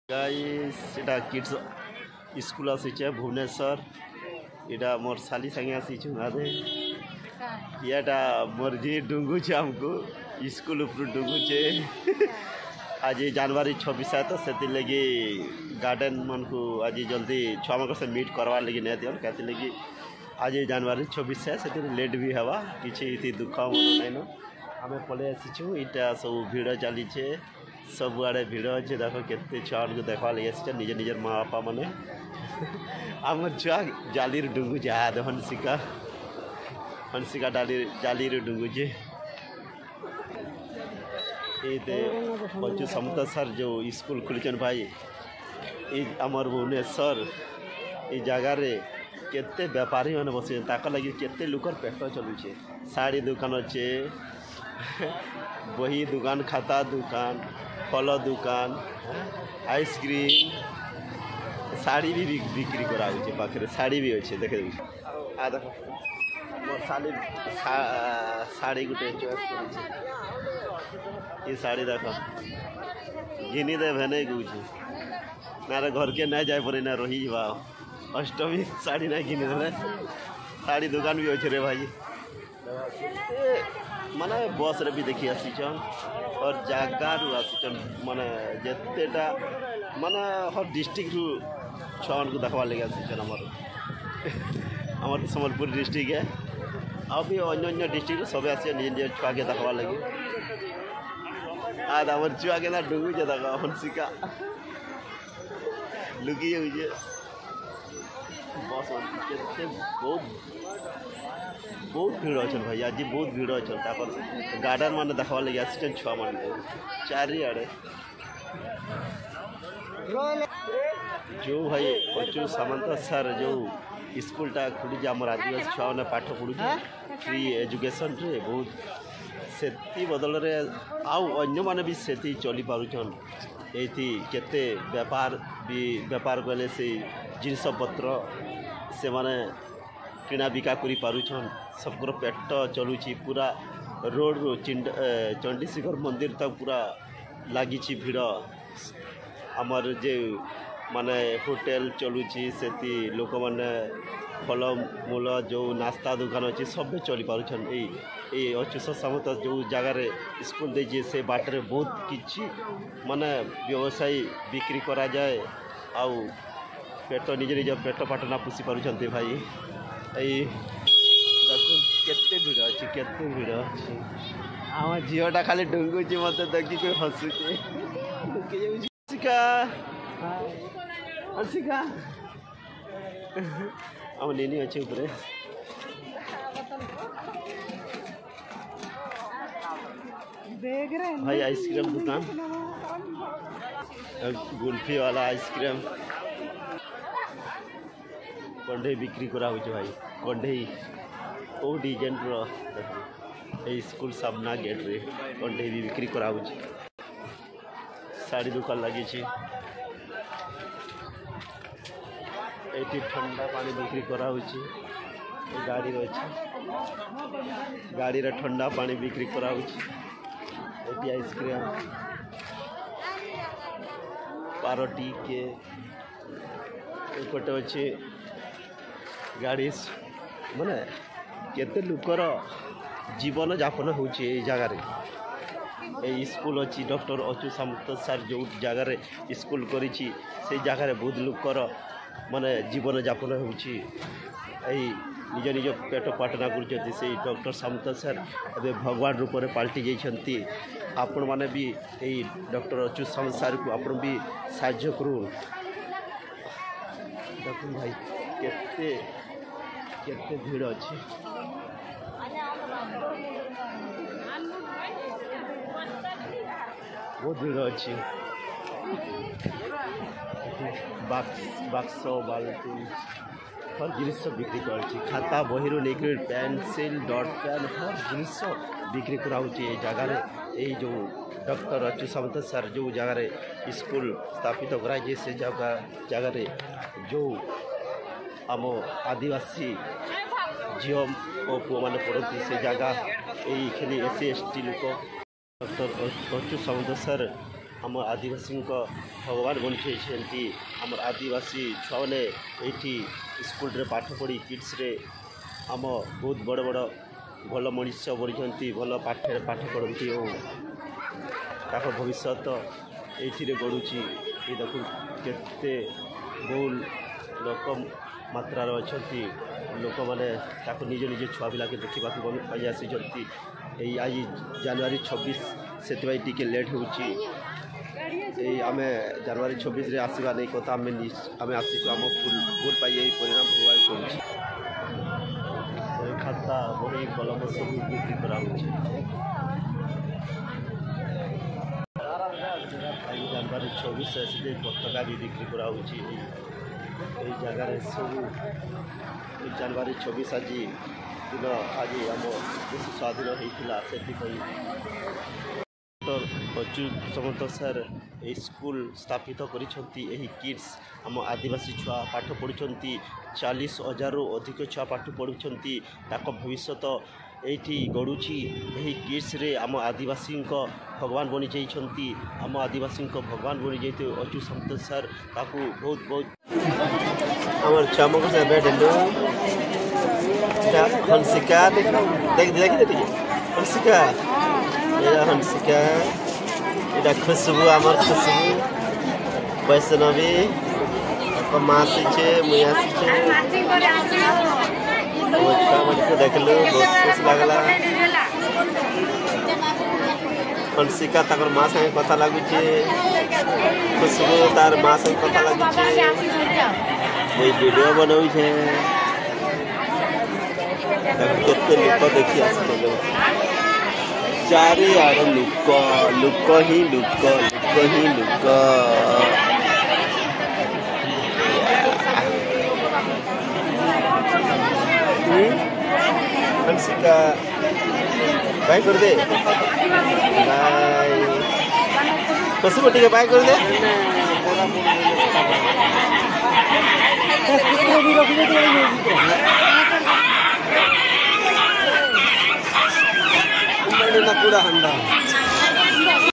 guys इटा kids school आसीचे Bhubaneswar इटा मोर साली संगे आसीछु आदे याटा मोर जी डुंगुचे हमको स्कूल ऊपर डुंगुचे आज जनवरी 26 है तो से लगी गार्डन मन को आज जल्दी छुआ मन से मीट करवार लगी नहीं दियो कहते लगी आज जनवरी 26 है से लेट भी हवा किसी दुख नहीं न आम पलि आसीछु इटा सब भिड़ चली सब आड़े भिड़ अच्छे देख के छुआ को देखा लगे निज निजर माँ बापा मैंने आम छुआ जाली डुंगुचे हाथ हंसिका जाली डुंगुचे ये समता सर जो स्कूल खुलचन भाई ये आमर भुवनेश्वर ये जगार केते व्यापारी मैंने बस लगे केते लुकर पेट चलुचे साड़ी दुकान अच्छे बही दुकान खाता दुकान फल दुकान आइसक्रीम साड़ी भी बिक्री करा पाखे साड़ी भी अच्छे देखे आ देख मोर साली साड़ी गोटे चॉइस कर ये साड़ी देख घिनी दे भेने कौचे ना घर के नहीं जाए पड़े ना रही जा अष्टमी साड़ी ना घिनी दे साड़ी दुकान भी अच्छे रे भाई माने बस रे भी देखी आसीचन और जगार आसीचन माने जितेटा माने हर डिस्ट्रिक्ट रु छन को देखवा लगे आसीचन आमर सम्बलपुर डिस्ट्रिक्ट है अभी अन्य डिस्ट्रिक्ट सब आसे निज निज छुआ के देखवा लगे आज आमर छुआ के ना डुंगुचे देख हंसिका लुकी जाऊे बस बहुत भीड़ अच्छे भाई आज बहुत भीड़ अच्छे गार्डन मान देखा लगे आसी छुआ मान चारिआड़े जो भाई अचु सामंत सर जो स्कूलटा खुली आम आदिवासी छुआ मैंने पाठ पढ़ुचे फ्री एजुकेशन रे बहुत से बदल आउ अन्य माने भी से चली पारुछन एथी केते व्यापार कले से जिनस पत्र से माने किना बिका करी पारुछन सबकर पेट चलुची पूरा रोड रो चंडीशिखर मंदिर तक पूरा लगी भिड़ आमर जे माने होटेल चलुची से लोक माने फल मूल जो नास्ता दुकान अच्छी सब चली पारुछन ये अच्युत सामंत जो जगार स्कूल दे से बाटर बहुत किछि माने व्यवसायी बिक्री करा जाए आउ पेट निज निज पेट पाट ना पोषि पारुछन्ते भाई केते भिड़ अच्छी केते भिड़ अच्छी आम झीटा खाली डुंगुची मत देखी कोई हसुचे हंसिका आम नेनी अच्छे ऊपर भाई आइसक्रीम दुकान गुल्फी वाला आइसक्रीम कंडे बिक्री करा भाई कंडे ओ डिजाइन स्कूल सामना गेट रे कंडे भी बिक्री करा साड़ी दुकान लगी ये ठंडा पानी बिक्री करा गाड़ी अच्छी गाड़ी रे ठंडा पानी बिक्री करा ये आइसक्रीम पारोटी के एपटे अच्छे गाड़ी माने केते लुकर जीवन यापन हो जगार स्कूल अच्छी डॉक्टर अच्युत सामंत सर जो जगार स्कूल करी से जगार बहुत लुकर माने जीवन यापन हो निज निज पेट पाटना कर डॉक्टर सामंत सर अबे भगवान रूप में पलटि जाइछंती आपण माने भी यही डॉक्टर अच्युत सामंत सर को आपण भी साहाय्य करू देखो भाई केते केते भीड़ अच्छी बहुत भीड़ अच्छी बाक्स बाल्टी हर जिनिस बिक्री कर खाता बही लेकर पेनसिल डट पेन हर जिनिस बिक्री करा जगार ये जो डॉक्टर अच्युत सामंत सर जो जगार स्कूल स्थापित कराई से जगार जो आम आदिवासी झील और पुआ मैंने पढ़ती से जगह यही एस सी एस टी लोक डॉक्टर अच्युत सामंत सर आम आदिवासी भगवान बनी आम आदिवासी छुआ मैंने ये स्कूल पाठ पढ़ी किड्स रे आम बहुत बड़ बड़ भल मनीष बनी भल पाठ पढ़ती और भविष्य ये गढ़ुची ये देखो केते बहु लोक मात्रार अच्छा लोक मैंने निज निज छुआ पिला के देखा आसी आज जनवरी 26 से टी लेट हो आम जनवरी 26 रे आसवा नहीं कथा आम आसी आम भूल पाई यही परिणाम भोग कर खाता बही कलम सब बिक्री करा जनवरी 26 से पताका भी बिक्री करा जगार सब जनवरी 26 आज दिन आज आम देश स्वाधीन होता से अच्युत सामंत सर ये स्कूल स्थापित करी किड्स आम आदिवासी छुआ पाठ पढ़ुंट 40,000 अधिक छुआ पाठ पढ़ुंट भविष्य ये गढ़ुची यही किड्स रे आम आदिवासी भगवान बनी जाइछंती आम आदिवासी भगवान बनी जाते अच्युत सामंत सर ताकू बहुत बहुत आम चमक से बैठे हंसिका देख देख हंसिका हंसिका ये खुशबू आमर खुशबू वैष्णवी माँ आसीचे मुई आसीचे छुआ मन को देखलु बहुत खुश लगला हंसिका ताकर माँ संगे कथा लगुचे खुशबू तार माँ संगे कथा लगुचे मुई वीडियो बनाऊ छे केते लोक देखी आसले चारिआड़ लुक लुक ही लुक लुक ही लुक हंसिका बाय कर दे बाय कसम टिके बाय कर दे पूरा हंडा